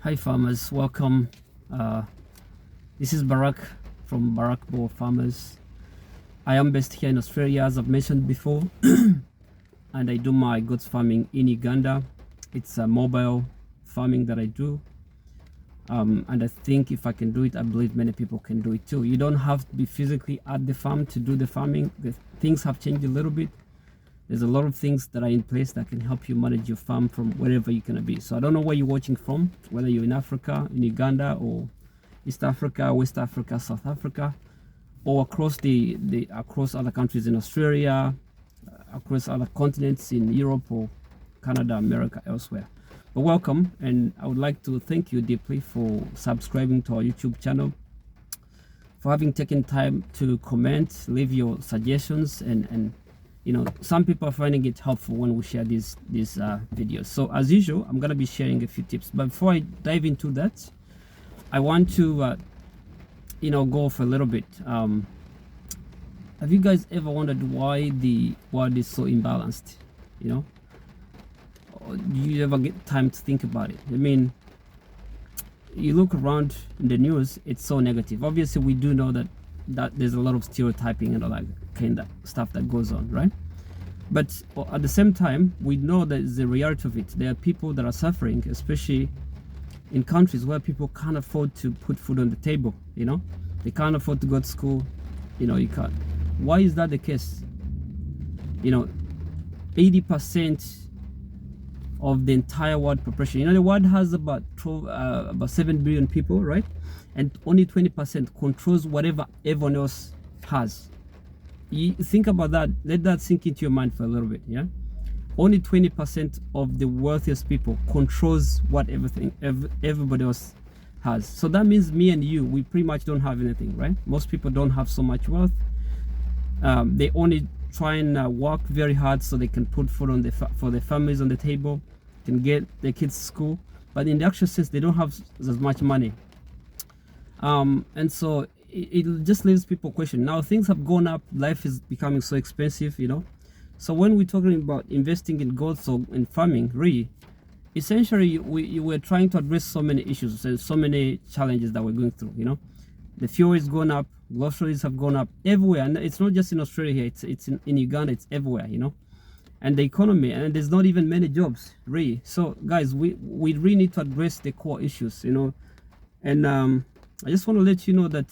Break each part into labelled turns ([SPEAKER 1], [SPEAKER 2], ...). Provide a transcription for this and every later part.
[SPEAKER 1] Hi farmers, welcome. Uh, this is Barak from Barak Bo Farmers. I am based here in Australia, as I've mentioned before, and I do my goats farming in Uganda. It's a mobile farming that I do, and I think if I can do it, I believe many people can do it too. You don't have to be physically at the farm to do the farming. Things have changed a little bit. There's a lot of things that are in place that can help you manage your farm from wherever you're gonna be. So I don't know where you're watching from, whether you're in Africa, in Uganda, or East Africa, West Africa, South Africa, or across across other countries in Australia, across other continents in Europe or Canada, America, elsewhere. But welcome, and I would like to thank you deeply for subscribing to our YouTube channel, for having taken time to comment, leave your suggestions, and you know, some people are finding it helpful when we share these videos. So as usual, I'm gonna be sharing a few tips, but before I dive into that, I want to you know, go off a little bit. Have you guys ever wondered why the world is so imbalanced? You know, or do you ever get time to think about it? I mean, you look around in the news, it's so negative. Obviously we do know that there's a lot of stereotyping and all that kind of stuff that goes on, right? But at the same time, we know that the reality of it. There are people that are suffering, especially in countries where people can't afford to put food on the table. You know, they can't afford to go to school. You know, you can't. Why is that the case? You know, 80% of the entire world population. You know, the world has about 7 billion people, right? And only 20% controls whatever everyone else has. You think about that. Let that sink into your mind for a little bit. Yeah, only 20% of the wealthiest people controls what everybody else has. So that means me and you, we pretty much don't have anything, right? Most people don't have so much wealth. They only try and work very hard so they can put food on for their families on the table, can get their kids to school. But in the actual sense, they don't have as much money. And so it just leaves people question. Now things have gone up, life is becoming so expensive, you know. So when we're talking about investing in goats or in farming, really, essentially we're trying to address so many issues and so many challenges that we're going through, you know. The fuel is going up, groceries have gone up everywhere, and it's not just in Australia here, it's in Uganda, it's everywhere, you know. And the economy, and there's not even many jobs, really. So guys, we really need to address the core issues, you know. And I just want to let you know that,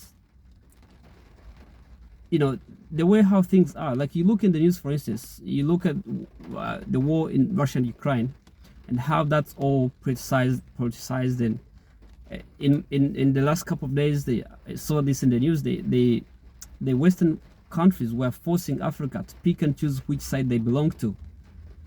[SPEAKER 1] you know, the way how things are, like you look in the news, for instance, you look at the war in Russia and Ukraine and how that's all politicized. And in the last couple of days, I saw this in the news, the Western countries were forcing Africa to pick and choose which side they belong to,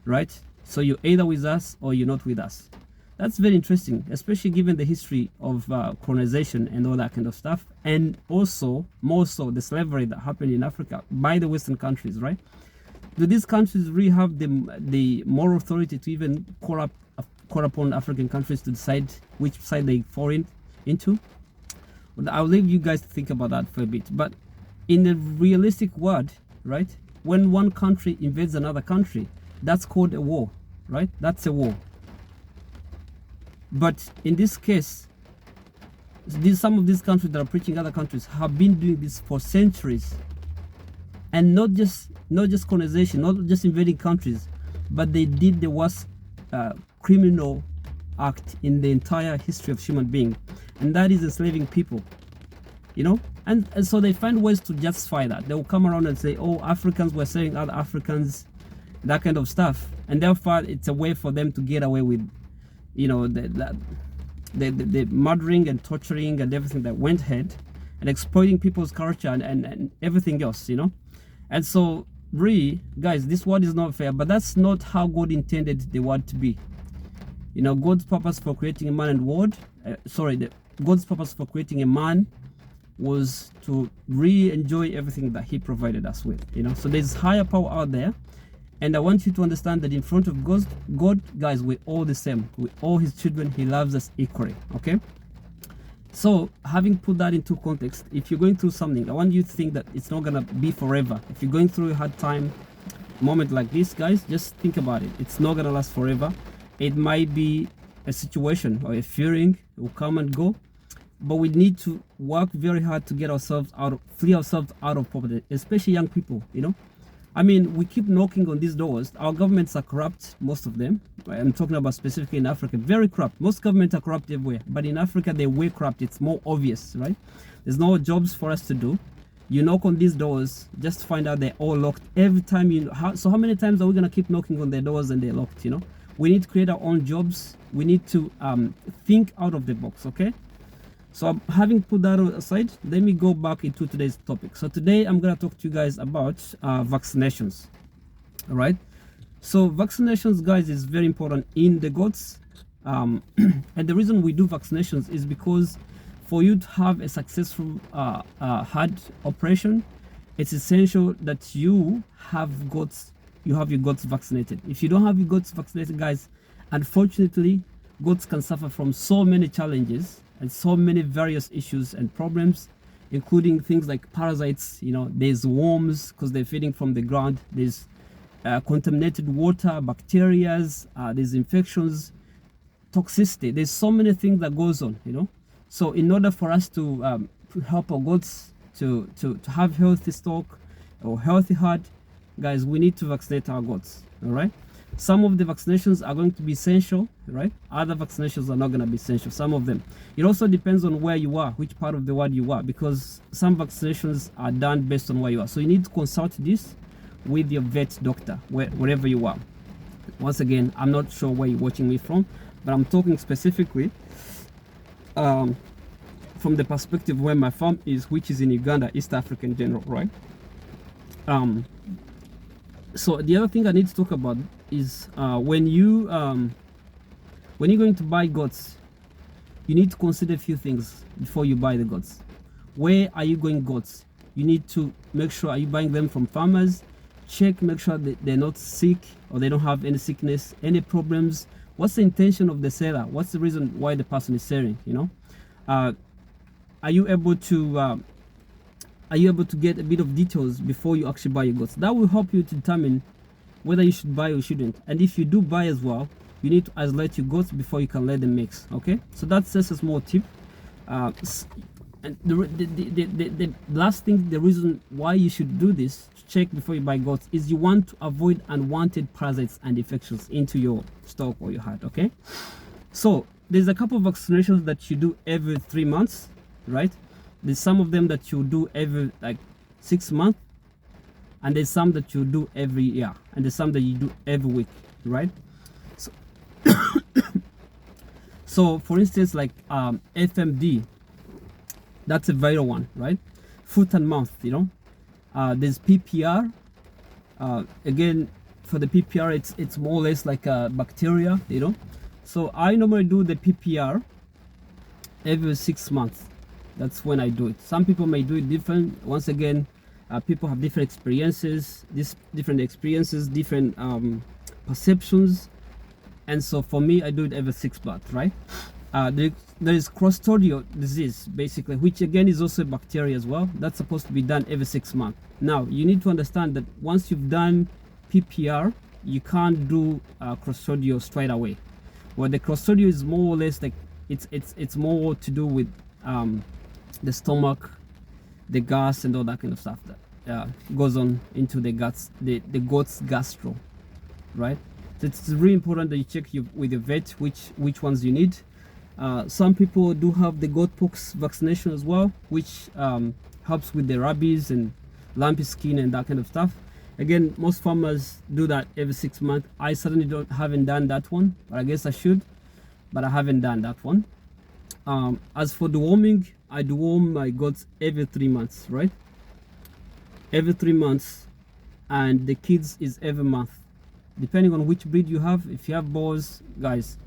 [SPEAKER 1] right? So you're either with us or you're not with us. That's very interesting, especially given the history of colonization and all that kind of stuff, and also more so the slavery that happened in Africa by the Western countries, right? Do these countries really have the moral authority to even call upon African countries to decide which side they fall into? Well, I'll leave you guys to think about that for a bit. But in the realistic world, right, when one country invades another country, that's called a war, right? That's a war. But in this case, some of these countries that are preaching other countries have been doing this for centuries, and not just colonization, not just invading countries, but they did the worst criminal act in the entire history of human being, and that is enslaving people. You know, and so they find ways to justify that. They will come around and say, "Oh, Africans were selling other Africans," that kind of stuff, and therefore it's a way for them to get away with, you know, the murdering and torturing and everything that went ahead, and exploiting people's culture and everything else, you know. And so really, guys, this world is not fair, but that's not how God intended the world to be. You know, God's purpose for creating a man and world, God's purpose for creating a man was to really enjoy everything that he provided us with, you know. So there's higher power out there. And I want you to understand that in front of God, guys, we're all the same. We're all his children. He loves us equally, okay? So having put that into context, if you're going through something, I want you to think that it's not going to be forever. If you're going through a hard time, moment like this, guys, just think about it. It's not going to last forever. It might be a situation or a fearing will come and go, but we need to work very hard to get ourselves out of, free ourselves out of poverty, especially young people, you know. I mean, we keep knocking on these doors. Our governments are corrupt, most of them. I'm talking about specifically in Africa, very corrupt. Most governments are corrupt everywhere, but in Africa, they're way corrupt. It's more obvious, right? There's no jobs for us to do. You knock on these doors, just to find out they're all locked. Every time so how many times are we gonna keep knocking on their doors and they're locked, you know? We need to create our own jobs. We need to think out of the box, okay? So having put that aside, let me go back into today's topic. So today I'm going to talk to you guys about vaccinations. All right. So vaccinations, guys, is very important in the goats. And the reason we do vaccinations is because for you to have a successful heart operation, it's essential that you have your goats vaccinated. If you don't have your goats vaccinated, guys, unfortunately, goats can suffer from so many challenges and so many various issues and problems, including things like parasites. You know, there's worms because they're feeding from the ground. There's contaminated water, bacteria, there's infections, toxicity. There's so many things that goes on, you know. So in order for us to help our goats to have healthy stock or healthy heart, guys, we need to vaccinate our goats. All right. Some of the vaccinations are going to be essential, right? Other vaccinations are not going to be essential, some of them. It also depends on where you are, which part of the world you are, because some vaccinations are done based on where you are. So you need to consult this with your vet doctor, wherever you are. Once again, I'm not sure where you're watching me from, but I'm talking specifically from the perspective where my farm is, which is in Uganda, East Africa in general, right? So the other thing I need to talk about is when you're going to buy goats, you need to consider a few things before you buy the goats. Where are you going goats? You need to make sure, are you buying them from farmers? Check, make sure that they're not sick or they don't have any sickness, any problems. What's the intention of the seller? What's the reason why the person is selling, you know? Are you able to get a bit of details before you actually buy your goats? That will help you to determine whether you should buy or shouldn't. And if you do buy as well, you need to isolate your goats before you can let them mix. Okay, so that's just a small tip. And the last thing, the reason why you should do this, check before you buy goats, is you want to avoid unwanted parasites and infections into your stock or your herd. Okay, so there's a couple of vaccinations that you do every 3 months, right? There's some of them that you do every like 6 months, and there's some that you do every year, and there's some that you do every week, right? So, so for instance, like FMD, that's a viral one, right? Foot and mouth, you know. There's PPR. Again, for the PPR, it's more or less like a bacteria, you know. So I normally do the PPR every 6 months. That's when I do it. Some people may do it different. Once again, people have different experiences, different perceptions, and so for me, I do it every 6 months, right? There is Clostridial disease, basically, which again is also a bacteria as well. That's supposed to be done every 6 months. Now, you need to understand that once you've done PPR, you can't do Clostridial straight away. Well, the Clostridial is more or less like it's more to do with the stomach, the gas, and all that kind of stuff that goes on into the guts, the goat's gastro, right? So it's really important that you check with your vet which ones you need. Some people do have the goat pox vaccination as well, which helps with the rabies and lumpy skin and that kind of stuff. Again, most farmers do that every 6 months. I certainly haven't done that one, but I guess I should, but I haven't done that one. As for deworming, I deworm my goats every 3 months, right? Every 3 months, and the kids is every month, depending on which breed you have. If you have boars, guys,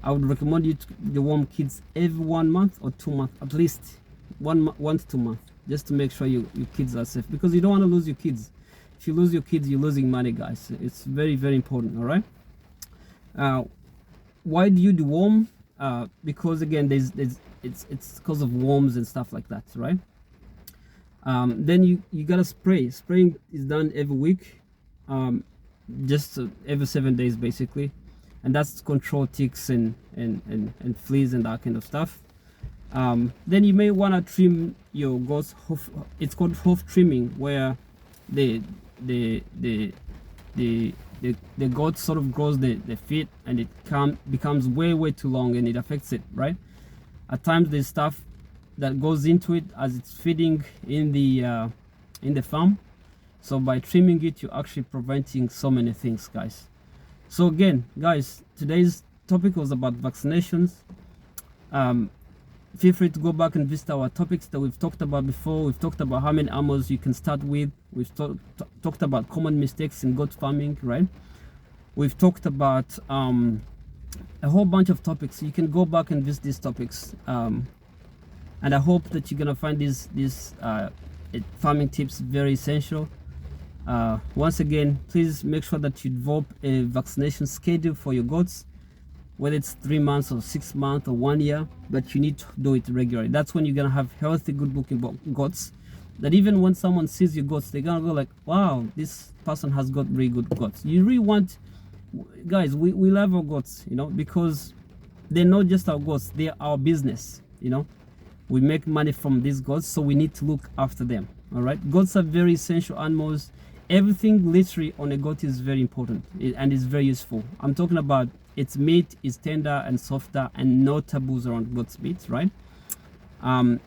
[SPEAKER 1] I would recommend you to deworm kids every 1 month or 2 months, at least 1 to 2 months, just to make sure your kids are safe, because you don't want to lose your kids. If you lose your kids, you're losing money, guys. It's very, very important. All right. Why do you deworm? Because again, it's because of worms and stuff like that, right? Then you gotta spray. Spraying is done every week, just every 7 days basically, and that's to control ticks and fleas and that kind of stuff. Then you may want to trim your goat's hoof. It's called hoof trimming, where the the the the the goat sort of grows the feet, and it becomes way too long, and it affects it, right? At times there's stuff that goes into it as it's feeding in the farm. So by trimming it, you're actually preventing so many things, guys. So again, guys, today's topic was about vaccinations. Feel free to go back and visit our topics that we've talked about before. We've talked about how many animals you can start with. We've talked about common mistakes in goat farming, right? We've talked about a whole bunch of topics. You can go back and visit these topics, and I hope that you're gonna find these farming tips very essential. Once again, please make sure that you develop a vaccination schedule for your goats, whether it's 3 months or 6 months or 1 year, but you need to do it regularly. That's when you're gonna have healthy, good looking goats, that even when someone sees your goats, they're gonna go like, wow, this person has got really good goats. You really want, guys, we love our goats, you know, because they're not just our goats, they're our business, you know. We make money from these goats, so we need to look after them. All right, goats are very essential animals. Everything literally on a goat is very important and is very useful. I'm talking about its meat is tender and softer, and no taboos around goat's meat, right?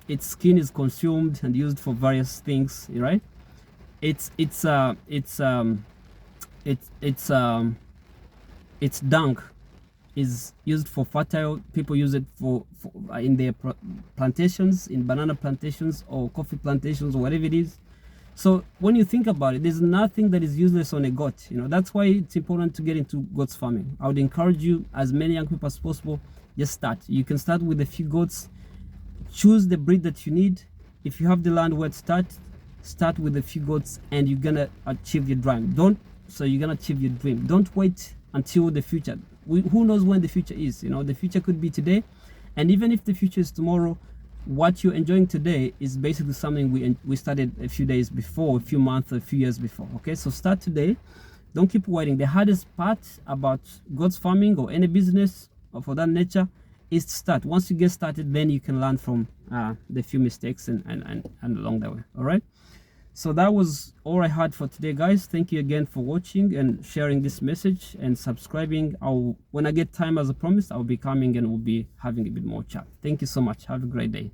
[SPEAKER 1] Its skin is consumed and used for various things, right? Its dung is used for fertile. People use it for in their plantations, in banana plantations or coffee plantations or whatever it is. So when you think about it, there's nothing that is useless on a goat. You know, that's why it's important to get into goats farming. I would encourage you, as many young people as possible, just start. You can start with a few goats, choose the breed that you need. If you have the land where to start with a few goats, and you're gonna achieve your dream. You're gonna achieve your dream. Don't wait until the future. Who knows when the future is? You know, the future could be today, and even if the future is tomorrow, what you're enjoying today is basically something we started a few days before, a few months, a few years before. Okay, so start today. Don't keep waiting. The hardest part about goats farming or any business or for that nature is to start. Once you get started, then you can learn from the few mistakes and along the way. All right, so that was all I had for today, guys. Thank you again for watching and sharing this message and subscribing. When I get time, as I promised, I'll be coming and we'll be having a bit more chat. Thank you so much. Have a great day.